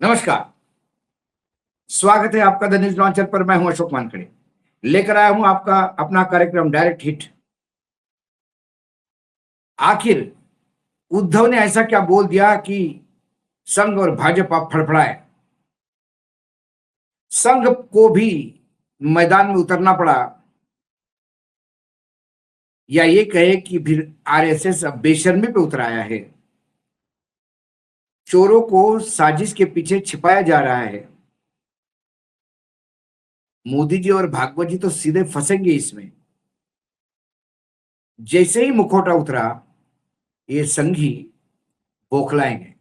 नमस्कार। स्वागत है आपका द न्यूज लॉन्चर पर। मैं हूं अशोक वानखेड़े, लेकर आया हूं आपका अपना कार्यक्रम डायरेक्ट हिट। आखिर उद्धव ने ऐसा क्या बोल दिया कि संघ और भाजपा फड़फड़ाए। संघ को भी मैदान में उतरना पड़ा, या ये कहे कि फिर आरएसएस अब बेशर्मी पे उतर आया है। चोरों को साजिश के पीछे छिपाया जा रहा है। मोदी जी और भागवत जी तो सीधे फंसेंगे इसमें। जैसे ही मुखौटा उतरा, ये संघी बौखलाएंगे।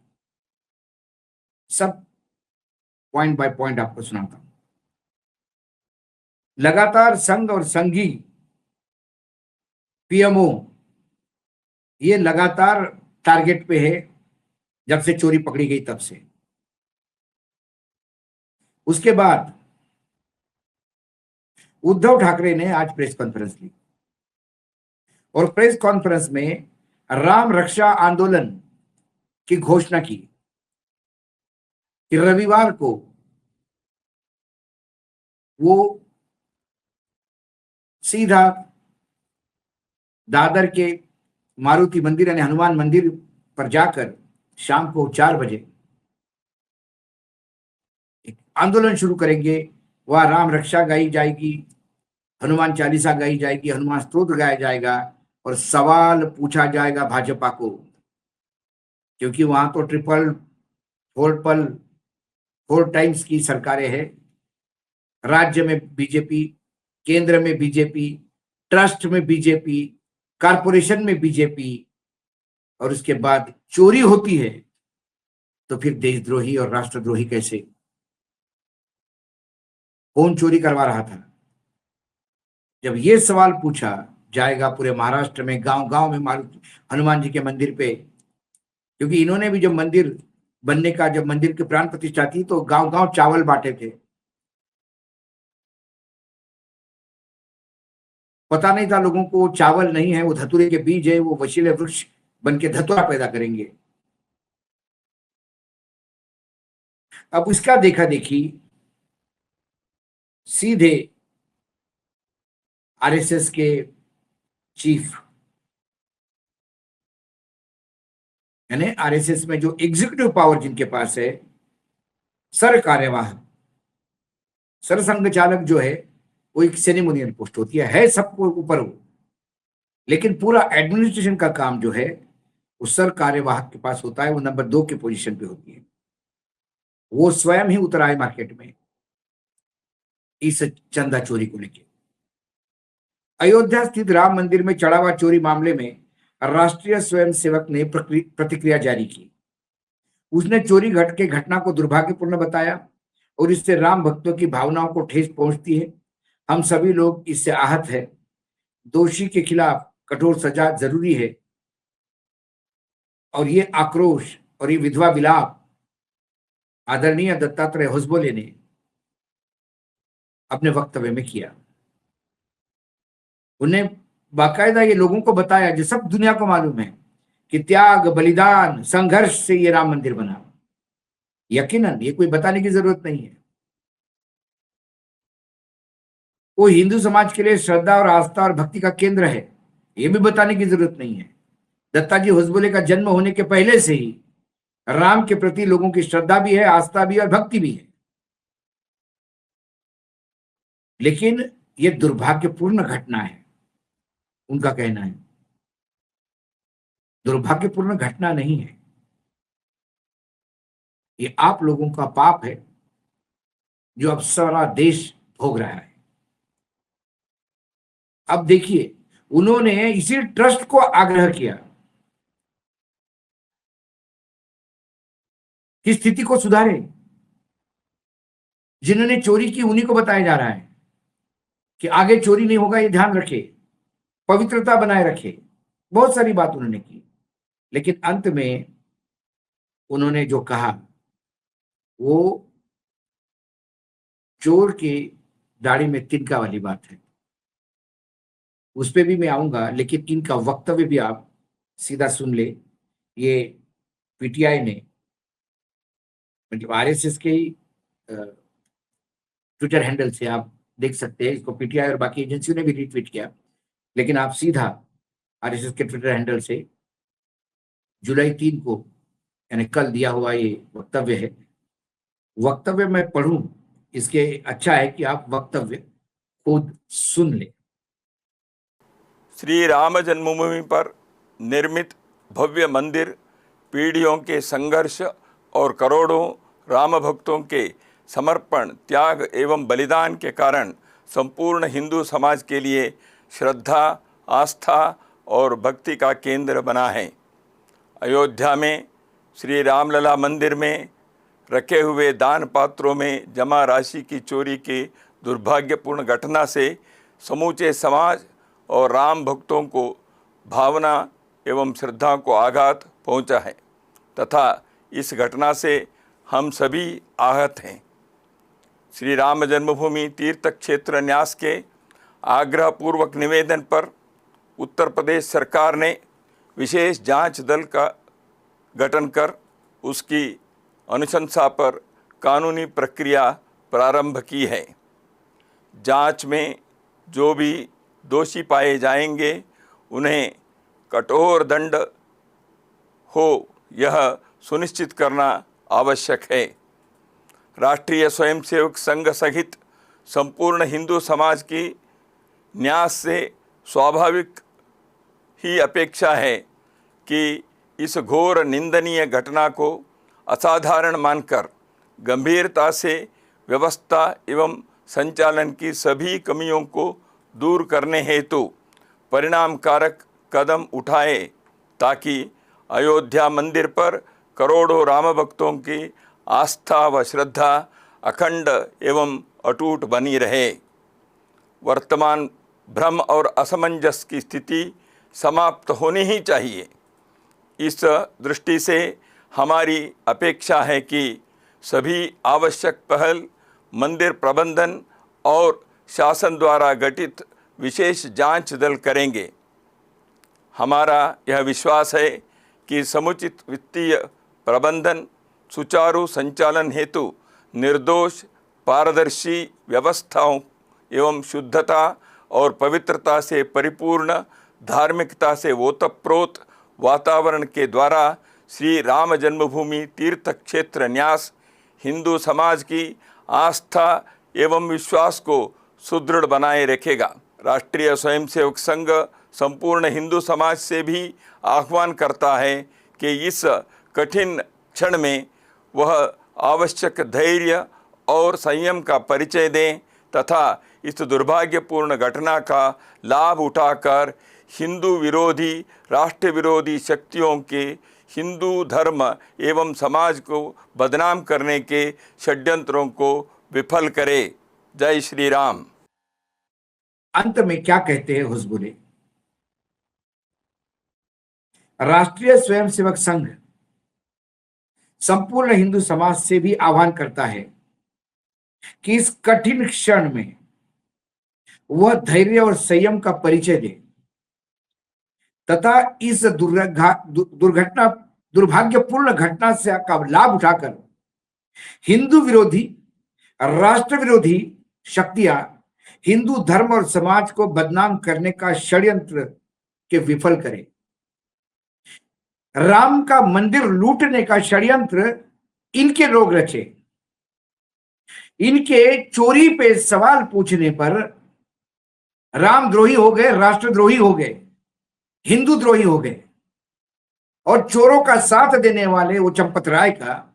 सब पॉइंट बाय पॉइंट आपको सुनाता हूं। लगातार संघ और संघी पीएमओ ये लगातार टारगेट पे है, जब से चोरी पकड़ी गई तब से। उसके बाद उद्धव ठाकरे ने आज प्रेस कॉन्फ्रेंस ली और प्रेस कॉन्फ्रेंस में राम रक्षा आंदोलन की घोषणा की कि रविवार को वो सीधा दादर के मारुति मंदिर यानी हनुमान मंदिर पर जाकर शाम को 4 बजे एक आंदोलन शुरू करेंगे। वह राम रक्षा गाई जाएगी, हनुमान चालीसा गाई जाएगी, हनुमान स्तोत्र गाया जाएगा और सवाल पूछा जाएगा भाजपा को, क्योंकि वहां तो ट्रिपल फोर 4 टाइम्स की सरकारें हैं। राज्य में बीजेपी, केंद्र में बीजेपी, ट्रस्ट में बीजेपी, कारपोरेशन में बीजेपी, और उसके बाद चोरी होती है तो फिर देशद्रोही और राष्ट्रद्रोही कैसे? कौन चोरी करवा रहा था? जब ये सवाल पूछा जाएगा पूरे महाराष्ट्र में, गांव गांव में मारुति हनुमान जी के मंदिर पे, क्योंकि इन्होंने भी जब मंदिर बनने का, जब मंदिर की प्राण प्रतिष्ठा थी तो गांव गांव चावल बांटे थे। पता नहीं था लोगों को चावल नहीं है, वो धतूरे के बीज है, वो वशीले वृक्ष बन के धतूरा पैदा करेंगे। अब उसका देखा देखी सीधे आरएसएस के चीफ, यानी आरएसएस में जो एग्जीक्यूटिव पावर जिनके पास है, सर कार्यवाहक, सर संघ चालक जो है, वो एक सेरेमोनियल पोस्ट होती है सबको ऊपर वो, लेकिन पूरा एडमिनिस्ट्रेशन का काम जो है वो सर कार्यवाहक के पास होता है। वो नंबर 2 की पोजीशन पे होती है। वो स्वयं ही उतर आए मार्केट में इस चंदा चोरी को लेकर। अयोध्या स्थित राम मंदिर में चढ़ावा चोरी मामले में राष्ट्रीय स्वयंसेवक ने प्रतिक्रिया जारी की। उसने चोरी के घटना को दुर्भाग्यपूर्ण बताया और इससे राम भक्तों की भावनाओं को ठेस पहुंचती है। हम सभी लोग इससे आहत है। दोषी के खिलाफ कठोर सजा जरूरी है। और ये आक्रोश और ये विधवा विलाप आदरणीय दत्तात्रेय होसबोले ने अपने वक्तव्य में किया। उन्हें बाकायदा ये लोगों को बताया, जो सब दुनिया को मालूम है कि त्याग, बलिदान, संघर्ष से ये राम मंदिर बना। यकीनन ये कोई बताने की जरूरत नहीं है। वो हिंदू समाज के लिए श्रद्धा और आस्था और भक्ति का केंद्र है, ये भी बताने की जरूरत नहीं है। दत्ताजी होसबोले का जन्म होने के पहले से ही राम के प्रति लोगों की श्रद्धा भी है, आस्था भी और भक्ति भी है। लेकिन ये दुर्भाग्यपूर्ण घटना है, उनका कहना है। दुर्भाग्यपूर्ण घटना नहीं है, ये आप लोगों का पाप है जो अब सारा देश भोग रहा है। अब देखिए, उन्होंने इसी ट्रस्ट को आग्रह किया कि स्थिति को सुधारे। जिन्होंने चोरी की उन्हीं को बताया जा रहा है कि आगे चोरी नहीं होगा, ये ध्यान रखे, पवित्रता बनाए रखे। बहुत सारी बात उन्होंने की, लेकिन अंत में उन्होंने जो कहा वो चोर की दाढ़ी में तिनका वाली बात है। उस पर भी मैं आऊंगा, लेकिन इनका वक्तव्य भी आप सीधा सुन ले। ये पीटीआई ने मतलब आरएसएस के ही ट्विटर हैंडल से आप देख सकते हैं, इसको पीटीआई और बाकी एजेंसियों ने भी रीट्वीट किया, लेकिन आप सीधा आरएसएस के ट्विटर हैंडल से जुलाई 3 को यानी कल दिया हुआ ये वक्तव्य है, वक्तव्य मैं पढ़ूं इसके अच्छा है कि आप वक्तव्य खुद सुन लें। श्री राम जन्मभूमि पर निर्मित भव्य मंदिर पीढ़ियों के संघर्ष और करोड़ों राम भक्तों के समर्पण, त्याग एवं बलिदान के कारण संपूर्ण हिंदू समाज के लिए श्रद्धा, आस्था और भक्ति का केंद्र बना है। अयोध्या में श्री रामलला मंदिर में रखे हुए दान पात्रों में जमा राशि की चोरी की दुर्भाग्यपूर्ण घटना से समूचे समाज और राम भक्तों को भावना एवं श्रद्धा को आघात पहुंचा है तथा इस घटना से हम सभी आहत हैं। श्री राम जन्मभूमि तीर्थ क्षेत्र न्यास के आग्रहपूर्वक निवेदन पर उत्तर प्रदेश सरकार ने विशेष जांच दल का गठन कर उसकी अनुशंसा पर कानूनी प्रक्रिया प्रारंभ की है। जांच में जो भी दोषी पाए जाएंगे उन्हें कठोर दंड हो, यह सुनिश्चित करना आवश्यक है। राष्ट्रीय स्वयंसेवक संघ सहित संपूर्ण हिंदू समाज की न्यास से स्वाभाविक ही अपेक्षा है कि इस घोर निंदनीय घटना को असाधारण मानकर गंभीरता से व्यवस्था एवं संचालन की सभी कमियों को दूर करने हेतु परिणामकारक कदम उठाए ताकि अयोध्या मंदिर पर करोड़ों राम भक्तों की आस्था व श्रद्धा अखंड एवं अटूट बनी रहे। वर्तमान भ्रम और असमंजस की स्थिति समाप्त होनी ही चाहिए। इस दृष्टि से हमारी अपेक्षा है कि सभी आवश्यक पहल मंदिर प्रबंधन और शासन द्वारा गठित विशेष जांच दल करेंगे। हमारा यह विश्वास है कि समुचित वित्तीय प्रबंधन, सुचारू संचालन हेतु निर्दोष, पारदर्शी व्यवस्थाओं एवं शुद्धता और पवित्रता से परिपूर्ण, धार्मिकता से ओतप्रोत वातावरण के द्वारा श्री राम जन्मभूमि तीर्थ क्षेत्र न्यास हिंदू समाज की आस्था एवं विश्वास को सुदृढ़ बनाए रखेगा। राष्ट्रीय स्वयंसेवक संघ संपूर्ण हिंदू समाज से भी आह्वान करता है कि इस कठिन क्षण में वह आवश्यक धैर्य और संयम का परिचय दें तथा इस दुर्भाग्यपूर्ण घटना का लाभ उठाकर हिंदू विरोधी, राष्ट्र विरोधी शक्तियों के हिंदू धर्म एवं समाज को बदनाम करने के षड्यंत्रों को विफल करे। जय श्री राम। अंत में क्या कहते हैं हुजबुले? राष्ट्रीय स्वयंसेवक संघ संपूर्ण हिंदू समाज से भी आह्वान करता है कि इस कठिन क्षण में वह धैर्य और संयम का परिचय दे तथा इस दुर्भाग्यपूर्ण घटना से का लाभ उठाकर हिंदू विरोधी, राष्ट्र विरोधी शक्तियां हिंदू धर्म और समाज को बदनाम करने का षड्यंत्र के विफल करे। राम का मंदिर लूटने का षड्यंत्र इनके लोग रचे। इनके चोरी पे सवाल पूछने पर रामद्रोही हो गए, राष्ट्रद्रोही हो गए, हिंदू द्रोही हो गए और चोरों का साथ देने वाले वो चंपत राय का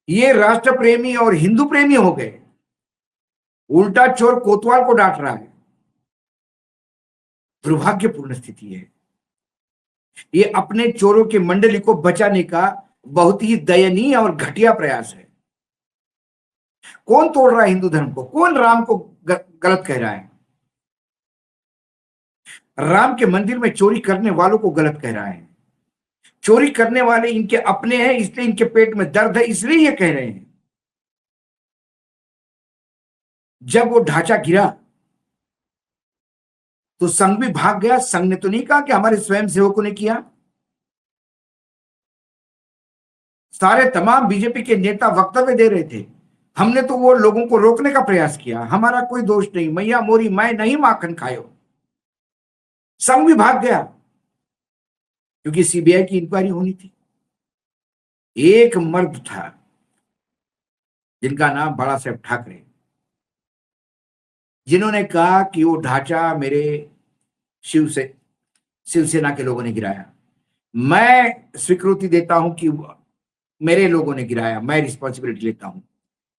ये राष्ट्र प्रेमी और हिंदू प्रेमी हो गए। उल्टा चोर कोतवाल को डांट रहा है। दुर्भाग्यपूर्ण स्थिति है। ये अपने चोरों की मंडली को बचाने का बहुत ही दयनीय और घटिया प्रयास है। कौन तोड़ रहा है हिंदू धर्म को? कौन राम को गलत कह रहा है? राम के मंदिर में चोरी करने वालों को गलत कह रहा है। चोरी करने वाले इनके अपने हैं, इसलिए इनके पेट में दर्द है, इसलिए ये कह रहे हैं। जब वो ढांचा गिरा तो संघ भी भाग गया। संघ ने तो नहीं कहा कि हमारे स्वयंसेवकों ने किया। सारे तमाम बीजेपी के नेता वक्तव्य दे रहे थे। हमने तो वो लोगों को रोकने का प्रयास किया, हमारा कोई दोष नहीं, मैया मोरी मैं नहीं माखन खायो। संघ भी भाग गया क्योंकि सीबीआई की इंक्वायरी होनी थी। एक मर्द था जिनका नाम बड़ा साहब ठाकरे, जिन्होंने कहा कि वो ढांचा मेरे शिवसेना के लोगों ने गिराया। मैं स्वीकृति देता हूं कि मेरे लोगों ने गिराया, मैं रिस्पॉन्सिबिलिटी लेता हूं।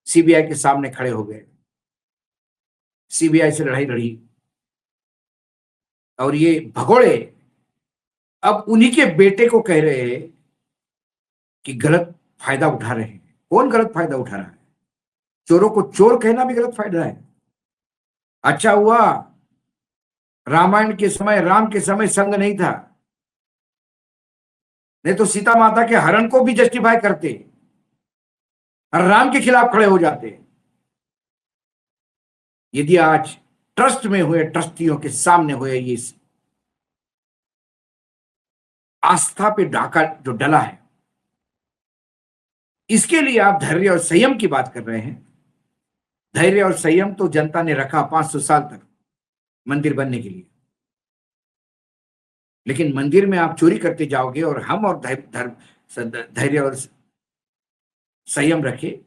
सीबीआई के सामने खड़े हो गए, सीबीआई से लड़ाई लड़ी, और ये भगोड़े अब उन्हीं के बेटे को कह रहे हैं कि गलत फायदा उठा रहे हैं। कौन गलत फायदा उठा रहा है? चोरों को चोर कहना भी गलत फायदा है। अच्छा हुआ रामायण के समय, राम के समय संघ नहीं था, नहीं तो सीता माता के हरण को भी जस्टिफाई करते और राम के खिलाफ खड़े हो जाते। यदि आज ट्रस्ट में हुए, ट्रस्टियों के सामने हुए ये आस्था पे डाका जो डला है, इसके लिए आप धैर्य और संयम की बात कर रहे हैं। धैर्य और संयम तो जनता ने रखा 500 साल तक मंदिर बनने के लिए, लेकिन मंदिर में आप चोरी करते जाओगे और हम और धैर्य और संयम रखे,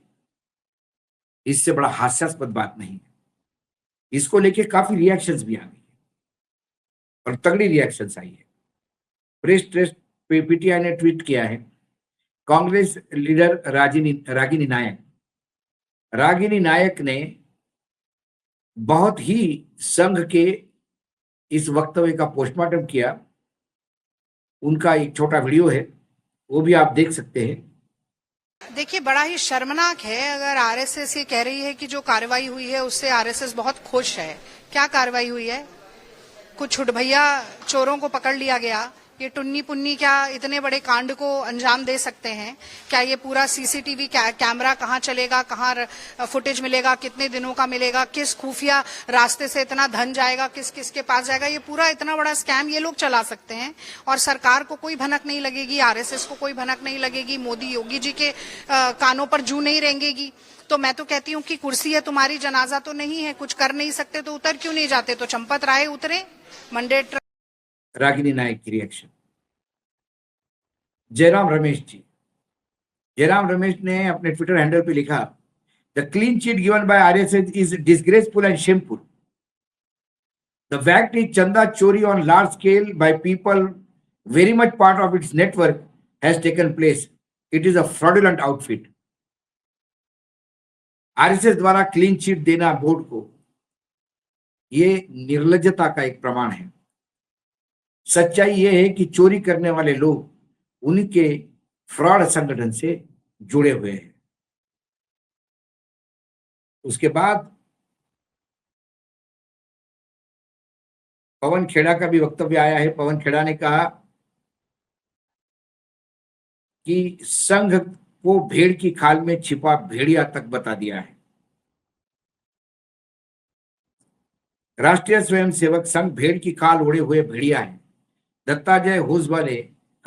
इससे बड़ा हास्यास्पद बात नहीं है। इसको लेके काफी रिएक्शंस भी आ गई और तगड़ी रिएक्शंस आई है। प्रेस ट्रस्ट पीटीआई ने ट्वीट किया है, कांग्रेस लीडर रागिनी नायक ने बहुत ही संघ के इस वक्तव्य का पोस्टमार्टम किया। उनका एक छोटा वीडियो है, वो भी आप देख सकते हैं। देखिए, बड़ा ही शर्मनाक है अगर आरएसएस ये कह रही है कि जो कार्रवाई हुई है उससे आरएसएस बहुत खुश है। क्या कार्रवाई हुई है? कुछ छुटभैया चोरों को पकड़ लिया गया। ये टुन्नी पुन्नी क्या इतने बड़े कांड को अंजाम दे सकते हैं? क्या ये पूरा सीसीटीवी कैमरा कहाँ चलेगा, कहाँ फुटेज मिलेगा, कितने दिनों का मिलेगा, किस खुफिया रास्ते से इतना धन जाएगा, किस किस के पास जाएगा, ये पूरा इतना बड़ा स्कैम ये लोग चला सकते हैं और सरकार को कोई भनक नहीं लगेगी, आरएसएस को कोई भनक नहीं लगेगी, मोदी योगी जी के कानों पर जू नहीं रेंगेगी। तो मैं तो कहती हूँ कि कुर्सी है तुम्हारी, जनाजा तो नहीं है। कुछ कर नहीं सकते तो उतर क्यों नहीं जाते? तो चंपत राय उतरे, मंडेट। रागिनी नायक की रिएक्शन। जयराम रमेश ने अपने ट्विटर हैंडल पे लिखा, the clean chit given by RSS is disgraceful and shameful. The fact is चंदा चोरी on large scale by people very much part of its network has taken place. It is a fraudulent outfit. RSS द्वारा clean chit देना board को, ये निर्लज्जता का एक प्रमाण है। सच्चाई यह है कि चोरी करने वाले लोग उनके फ्रॉड संगठन से जुड़े हुए हैं। उसके बाद पवन खेड़ा का भी वक्तव्य आया है। पवन खेड़ा ने कहा कि संघ को भेड़ की खाल में छिपा भेड़िया तक बता दिया है। राष्ट्रीय स्वयंसेवक संघ भेड़ की खाल ओढ़े हुए भेड़िया है। दत्ताजय होसबले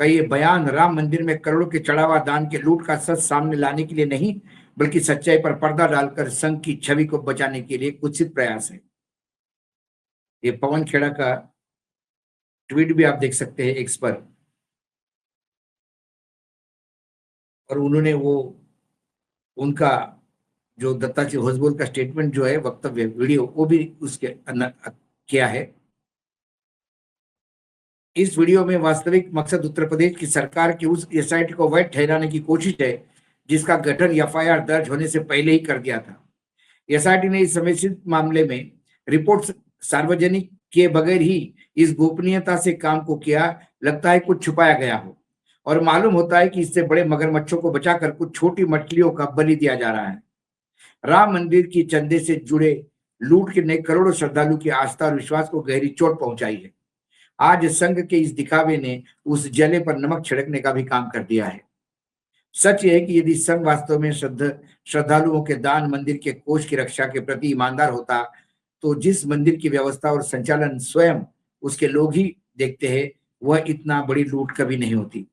का ये बयान राम मंदिर में करोड़ों के चढ़ावा दान के लूट का सच सामने लाने के लिए नहीं, बल्कि सच्चाई पर पर्दा डालकर संघ की छवि को बचाने के लिए कुत्सित प्रयास है। ये पवन खेड़ा का ट्वीट भी आप देख सकते हैं एक्स पर, और उन्होंने वो उनका जो दत्ताजी होसबोल का स्टेटमेंट जो है, वक्तव्य वीडियो, वो भी उसके किया है। इस वीडियो में वास्तविक मकसद उत्तर प्रदेश की सरकार की उस एसआईटी को वैध ठहराने की कोशिश है जिसका गठन एफआईआर दर्ज होने से पहले ही कर दिया था। एसआईटी ने इस संवेदनशील मामले में रिपोर्ट सार्वजनिक किए बगैर ही इस गोपनीयता से काम को किया। लगता है कुछ छुपाया गया हो और मालूम होता है कि इससे बड़े मगरमच्छों को बचाकर कुछ छोटी मछलियों का बलि दिया जा रहा है। राम मंदिर की चंदे से जुड़े लूट के ने करोड़ों श्रद्धालु की आस्था और विश्वास को गहरी चोट पहुंचाई है। आज संघ के इस दिखावे ने उस जले पर नमक छिड़कने का भी काम कर दिया है। सच यह है कि यदि संघ वास्तव में श्रद्धालुओं के दान, मंदिर के कोष की रक्षा के प्रति ईमानदार होता, तो जिस मंदिर की व्यवस्था और संचालन स्वयं उसके लोग ही देखते हैं, वह इतना बड़ी लूट कभी नहीं होती।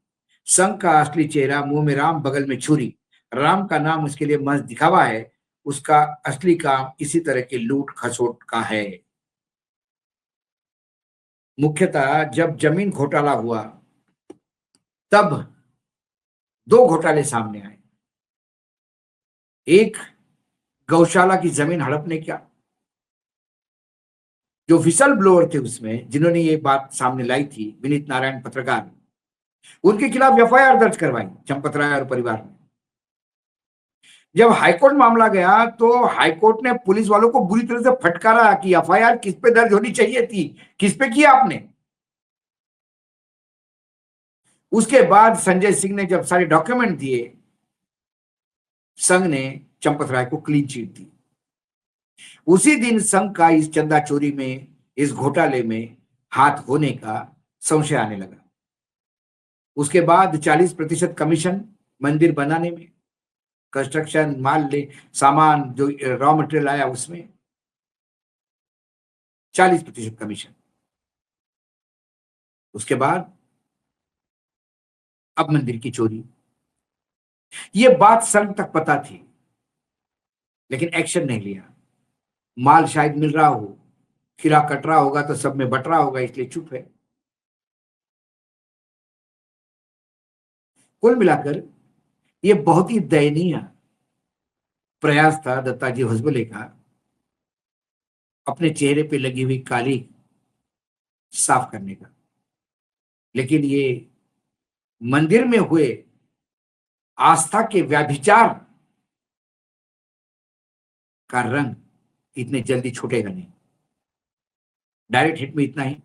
संघ का असली चेहरा, मुंह में राम बगल में छुरी। राम का नाम उसके लिए महज दिखावा है, उसका असली काम इसी तरह के लूट खसोट का है। मुख्यतः जब जमीन घोटाला हुआ तब दो घोटाले सामने आए। एक, गौशाला की जमीन हड़पने का, जो विसल ब्लोअर थे उसमें जिन्होंने ये बात सामने लाई थी, विनीत नारायण पत्रकार, उनके खिलाफ एफआईआर दर्ज करवाई चंपत राय और परिवार ने। जब हाईकोर्ट मामला गया तो हाईकोर्ट ने पुलिस वालों को बुरी तरह से फटकारा कि एफआईआर किस पे दर्ज होनी चाहिए थी, किस पे किया आपने। उसके बाद संजय सिंह ने जब सारे डॉक्यूमेंट दिए, संघ ने चंपत राय को क्लीन चिट दी। उसी दिन संघ का इस चंदा चोरी में, इस घोटाले में हाथ होने का संशय आने लगा। उसके बाद 40% कमीशन मंदिर बनाने में, कंस्ट्रक्शन माल ले सामान जो रॉ मटेरियल आया उसमें 40% कमीशन। उसके बाद अब मंदिर की चोरी। ये बात संघ तक पता थी, लेकिन एक्शन नहीं लिया। माल शायद मिल रहा हो, खीरा कट रहा होगा तो सब में बट रहा होगा, इसलिए चुप है। कुल मिलाकर ये बहुत ही दयनीय प्रयास था दत्ताजी होसबले का अपने चेहरे पे लगी हुई काली साफ करने का। लेकिन ये मंदिर में हुए आस्था के व्यभिचार का रंग इतने जल्दी छूटेगा नहीं। डायरेक्ट हिट में इतना ही।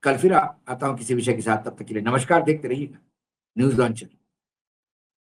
कल फिर आता हूं किसी विषय के साथ, तब तक के लिए नमस्कार। देखते रहिएगा न्यूज लॉन्चर।